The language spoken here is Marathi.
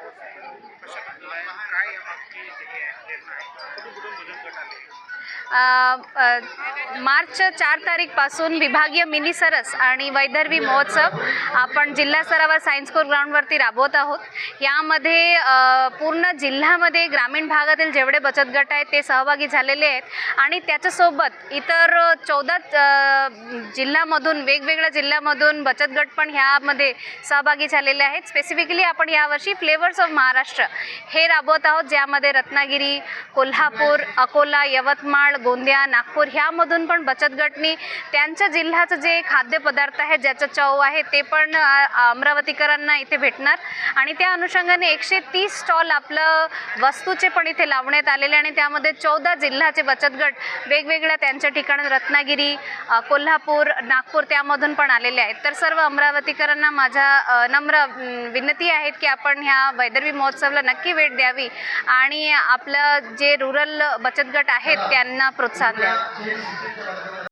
कशा घडलाय काय यामागची हे आहे प्रेरणा आहे कुठून कुठून बचत गट आले? मार्च 4 तारीखपासून विभागीय मिनी सरस आणि वैदर्भी महोत्सव आपण जिल्हा स्तरावर सायन्स कोर ग्राउंडवरती राबवत आहोत। यामध्ये पूर्ण जिल्ह्यामध्ये ग्रामीण भागातील जेवढे बचत गट आहेत ते सहभागी झालेले आहेत आणि त्याच्यासोबत इतर 14 जिल्ह्यामधून वेगवेगळ्या जिल्ह्यामधून बचत गट पण ह्यामध्ये सहभागी झालेले आहेत। स्पेसिफिकली आपण यावर्षी फ्लेवर्स ऑफ महाराष्ट्र हे राबवत आहोत, ज्यामध्ये रत्नागिरी, कोल्हापूर, अकोला, यवतमाळ, गोंदिया, नागपूर ह्यामधून पण बचत गटनी त्यांच्या जिल्ह्याचं जे खाद्यपदार्थ आहे ज्याचं चव आहे ते पण अमरावतीकरांना इथे भेटणार आणि त्या अनुषंगाने 130 स्टॉल आपलं वस्तूचे पण इथे लावण्यात आलेले आणि त्यामध्ये 14 जिल्ह्याचे बचत गट वेगवेगळ्या त्यांच्या ठिकाणी रत्नागिरी, कोल्हापूर, नागपूर त्यामधून पण आलेले आहेत। तर सर्व अमरावतीकरांना माझा नम्र विनंती आहे की आपण ह्या वैदर्भी महोत्सवाला नक्की भेट द्यावी आणि आपलं जे रुरल बचत गट आहेत त्यांना प्रोत्साहन द्यावं।